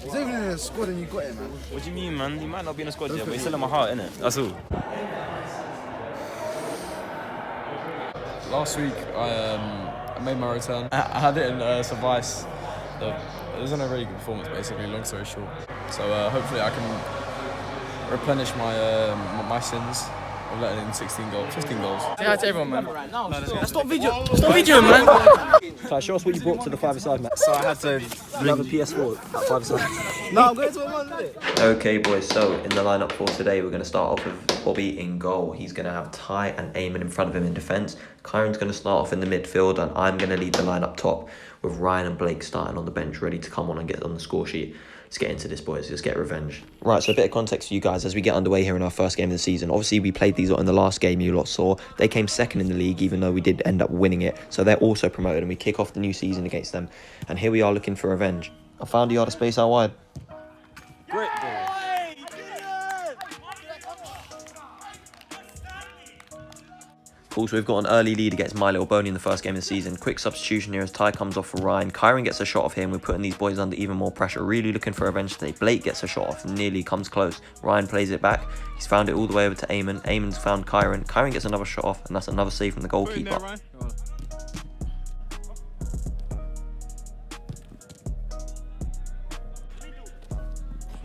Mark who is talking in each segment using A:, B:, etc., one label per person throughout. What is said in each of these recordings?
A: He's even in the squad and you got it, man.
B: What do you mean, man? He might not be in the squad yet, but he's still in my heart, innit? That's all.
C: Last week, I made my return. I had it in some vice. It wasn't a really good performance, basically, long story short. So hopefully I can replenish my sins of letting in 15 goals.
D: Say hi to everyone, man. Stop videoing, man.
E: So show us what you brought to the five-a-side match.
D: So I had to
E: Love a PS4 at five-a-side.
D: No, I'm going to a man.
F: Okay, boys, so in the lineup for today, we're going to start off with Bobby in goal. He's going to have Ty and Eamon in front of him in defence. Kyron's going to start off in the midfield, and I'm going to lead the line up top with Ryan and Blake starting on the bench, ready to come on and get on the score sheet. Let's get into this, boys. Let's get revenge. Right, so a bit of context for you guys as we get underway here in our first game of the season. Obviously, we played these in the last game you lot saw. They came second in the league, even though we did end up winning it. So they're also promoted, and we kick off the new season against them. And here we are looking for revenge. I found a yard of space out wide.
B: Great ball.
F: Cool, so we've got an early lead against my little BONY in the first game of the season. Quick substitution here as Ty comes off for Ryan. Kyron gets a shot off him. We're putting these boys under even more pressure. Really looking for revenge today. Blake gets a shot off. Nearly comes close. Ryan plays it back. He's found it all the way over to Eamon. Eamon's found Kyron. Kyron gets another shot off, and that's another save from the goalkeeper.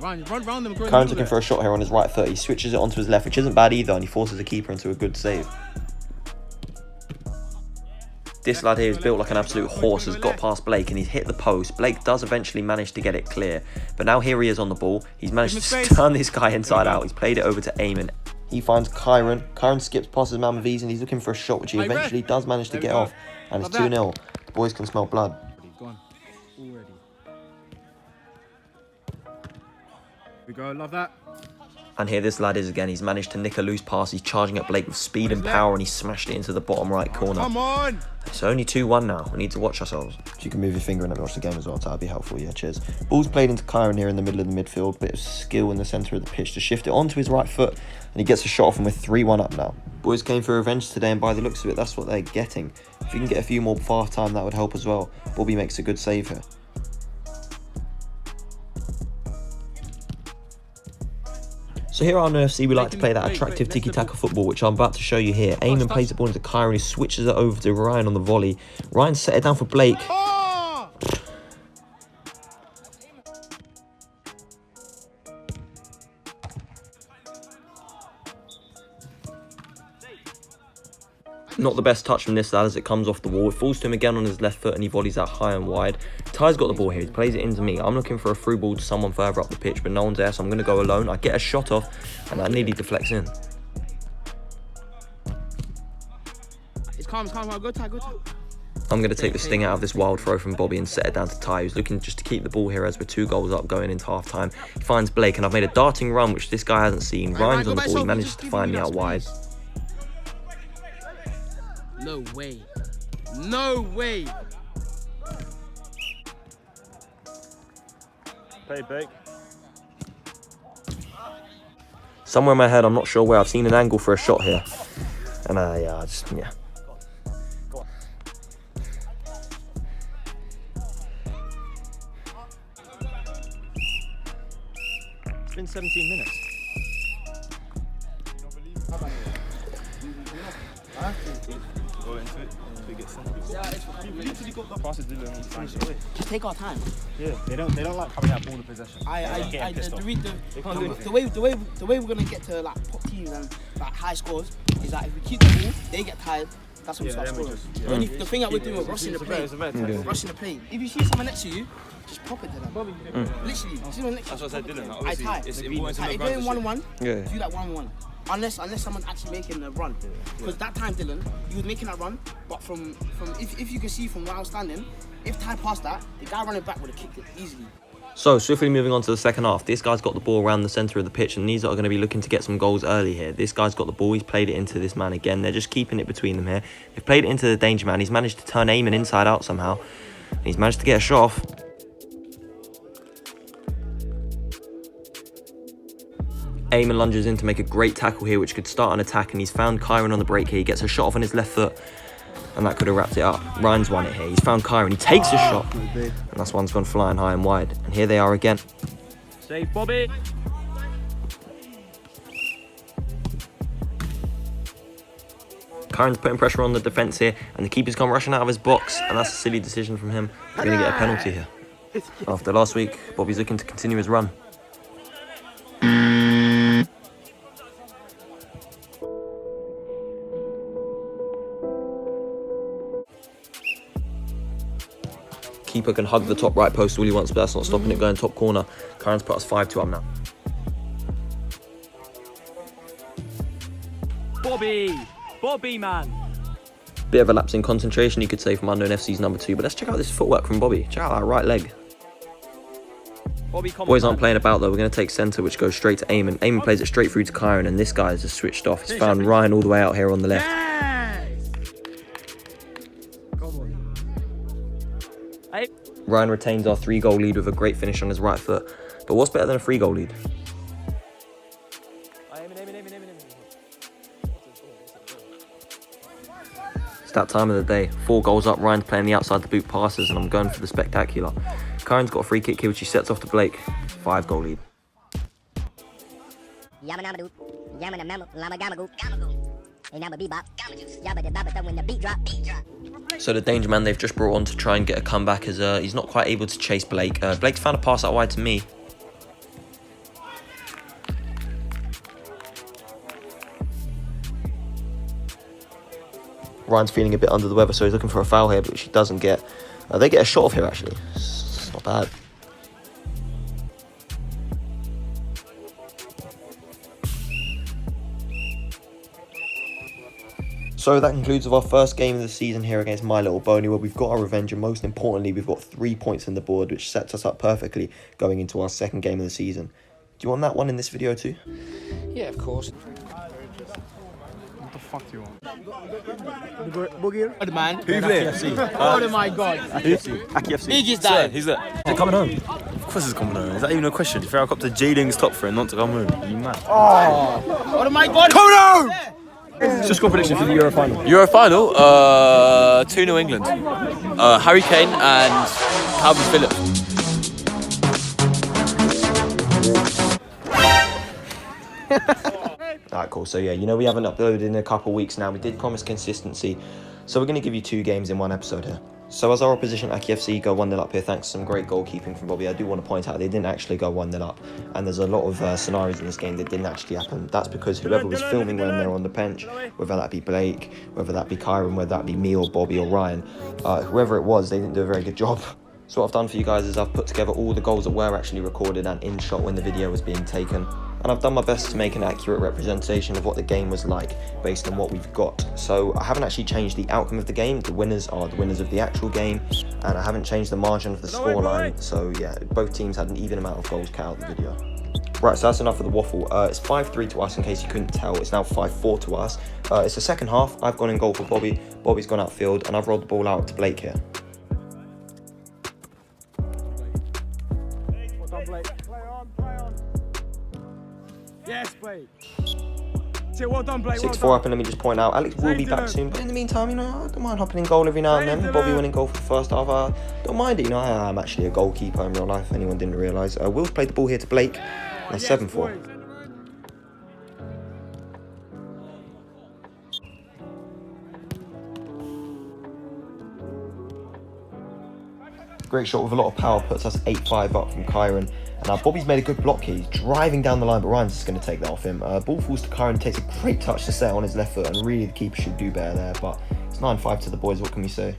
F: Kyron's looking for a shot here on his right foot. He switches it onto his left, which isn't bad either, and he forces the keeper into a good save. This lad here is built like an absolute horse, has got past Blake and he's hit the post. Blake does eventually manage to get it clear, but now here he is on the ball. He's managed to turn this guy inside out. He's played it over to Eamon. He finds Kyron. Kyron skips past his man with ease and he's looking for a shot, which he eventually does manage to get off. And it's 2-0. The boys can smell blood.
A: We go, love that.
F: And here this lad is again. He's managed to nick a loose pass. He's charging at Blake with speed and power, and he smashed it into the bottom right corner.
A: Come on!
F: It's only 2-1 now. We need to watch ourselves. If you can move your finger and let me watch the game as well, that'd be helpful. Yeah, cheers. Ball's played into Kyron here in the middle of the midfield. Bit of skill in the centre of the pitch to shift it onto his right foot, and he gets a shot off, and we're 3-1 up now. Boys came for revenge today, and by the looks of it, that's what they're getting. If you can get a few more before half time, that would help as well. Bobby makes a good save here. So here on UFC, we like to play that attractive tiki-taka football, which I'm about to show you here. Eamon plays the ball into Kyron, who switches it over to Ryan on the volley. Ryan set it down for Blake. Not the best touch from this lad as it comes off the wall. It falls to him again on his left foot and he volleys out high and wide. Ty's got the ball here. He plays it into me. I'm looking for a through ball to someone further up the pitch, but no one's there, so I'm going to go alone. I get a shot off and that nearly deflects in.
D: It's calm. Go Ty.
F: I'm going to take the sting out of this wild throw from Bobby and set it down to Ty, who's looking just to keep the ball here as we're 2 goals up going into half time. He finds Blake and I've made a darting run, which this guy hasn't seen. Ryan's on the ball. He manages to find me out wide.
D: No way. No way.
B: Play Blake.
F: Somewhere in my head, I'm not sure where, I've seen an angle for a shot here. And yeah.
B: It's been 17 minutes. Go into it. We get sent. We literally got the passes Dylan.
D: Just take our time.
B: Yeah, they don't like having that ball in possession.
D: The way we're gonna get to like top teams and like high scores is that if we keep the ball, they get tired. That's when we start scoring. The thing that we're doing, we're rushing the play. Rushing the play. If you see someone next to you, just pop it to them. Literally, see someone next to you.
B: That's what I said, Dylan.
D: I
B: Obviously,
D: tie.
B: it's important to
D: If
B: make
D: you're in
B: runs.
D: 1-1, do that 1-1. Unless someone's actually making a run. Because that time, Dylan, you was making that run, but from if you can see from where I was standing, if Ty passed that, the guy running back would have kicked it easily.
F: So, swiftly moving on to the second half. This guy's got the ball around the centre of the pitch, and these are going to be looking to get some goals early here. This guy's got the ball. He's played it into this man again. They're just keeping it between them here. They've played it into the danger man. He's managed to turn Eamon inside out somehow. And he's managed to get a shot off. Eamon lunges in to make a great tackle here, which could start an attack, and he's found Kyron on the break here. He gets a shot off on his left foot. and that could have wrapped it up. Ryan's won it here. He's found Kyron. He takes a shot, and that's one's gone flying high and wide. And here they are again.
E: Save Bobby.
F: Kyron's putting pressure on the defence here, and the keeper's gone rushing out of his box, and that's a silly decision from him. We're going to get a penalty here. After last week, Bobby's looking to continue his run. Keeper can hug the top right post all he wants, but that's not stopping it going top corner. Kyron's put us 5-2 up now.
E: Bobby, man.
F: Bit of a lapse in concentration, you could say, from Unknown FC's number 2, but let's check out this footwork from Bobby. Check out that right leg. Boys aren't playing about though. We're going to take centre, which goes straight to Eamon. Eamon plays it straight through to Kyron, and this guy is just switched off. He's found Ryan all the way out here on the left. Ryan retains our 3-goal lead with a great finish on his right foot. But what's better than a 3-goal lead? It's that time of the day. 4 goals up, Ryan's playing the outside the boot passes, and I'm going for the spectacular. Kyron's got a free kick here, which he sets off to Blake. 5-goal lead. So the danger man they've just brought on to try and get a comeback is he's not quite able to chase Blake. Blake's found a pass out wide to me. Ryan's feeling a bit under the weather, so he's looking for a foul here, which he doesn't get. They get a shot off here, actually. It's not bad. So that concludes with our first game of the season here against my little BONY, where we've got our revenge, and most importantly, we've got 3 points on the board, which sets us up perfectly going into our second game of the season. Do you want that one in this video too?
D: Yeah, of course.
B: What the fuck do you want?
D: Good man.
E: Who's there?
D: Oh my god.
E: AKHI.
D: Biggest dad.
E: Who's that? Is it coming home? Of course it's coming home. Is that even a question? If I up to Jaden's top for him not to come home, are you mad?
D: Oh my god.
B: Coming home!
E: It's just score prediction for the Euro final.
C: Euro final, 2-0 England. Harry Kane and Calvin Phillips.
F: Alright, cool. So yeah, you know we haven't uploaded in a couple weeks now. We did promise consistency, so we're going to give you 2 games in one episode here. So as our opposition, AKHI, go 1-0 up here thanks to some great goalkeeping from Bobby. I do want to point out they didn't actually go 1-0 up, and there's a lot of scenarios in this game that didn't actually happen. That's because whoever was filming when they were on the bench, whether that be Blake, whether that be Kyron, whether that be me or Bobby or Ryan, whoever it was, they didn't do a very good job. So what I've done for you guys is I've put together all the goals that were actually recorded and in shot when the video was being taken. And I've done my best to make an accurate representation of what the game was like based on what we've got. So I haven't actually changed the outcome of the game. The winners are the winners of the actual game, and I haven't changed the margin of the scoreline. So yeah, both teams had an even amount of goals cut out of the video. Right, so that's enough of the waffle. It's 5-3 to us, in case you couldn't tell. It's now 5-4 to us. It's the second half. I've gone in goal for Bobby. Bobby's gone outfield, and I've rolled the ball out to Blake here.
B: Yes, Blake. Well done, Blake.
F: 6-4 up, and let me just point out, Alex will be back soon. But in the meantime, you know, I don't mind hopping in goal every now and then. Bobby winning goal for the first half. Don't mind it, you know. I'm actually a goalkeeper in real life, if anyone didn't realise. Will's played the ball here to Blake. That's 7-4. Great shot with a lot of power, puts us 8-5 up from Kyron. And now Bobby's made a good block here. He's driving down the line, but Ryan's just going to take that off him. Ball falls to Kyron, takes a great touch to set on his left foot, and really the keeper should do better there. But it's 9-5 to the boys, what can we say?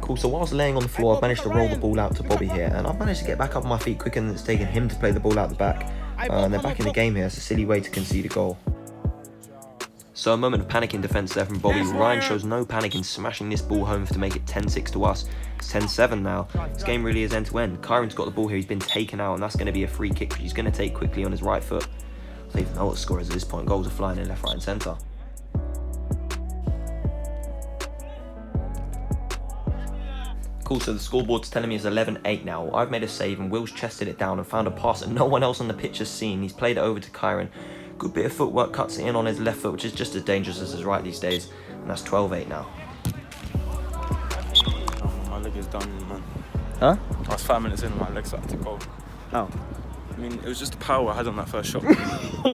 F: Cool, so whilst laying on the floor, I've managed to roll the ball out to Bobby here, and I've managed to get back up on my feet quicker than it's taken him to play the ball out the back. And they're back in the game here. It's a silly way to concede a goal. So a moment of panic in defence there from Bobby. Ryan shows no panic in smashing this ball home to make it 10-6 to us. It's 10-7 now. This game really is end-to-end. Kyron's got the ball here. He's been taken out, and that's going to be a free kick, which he's going to take quickly on his right foot. I don't even know what the score is at this point. Goals are flying in left, right and centre. Cool, so the scoreboard's telling me it's 11-8 now. I've made a save, and Will's chested it down and found a pass that no one else on the pitch has seen. He's played it over to Kyron. Good bit of footwork, cuts it in on his left foot, which is just as dangerous as his right these days. And that's 12-8 now.
B: Oh, my leg is done, man.
E: Huh?
B: I was 5 minutes in and my leg started to go.
E: How?
B: I mean, it was just the power I had on that first shot.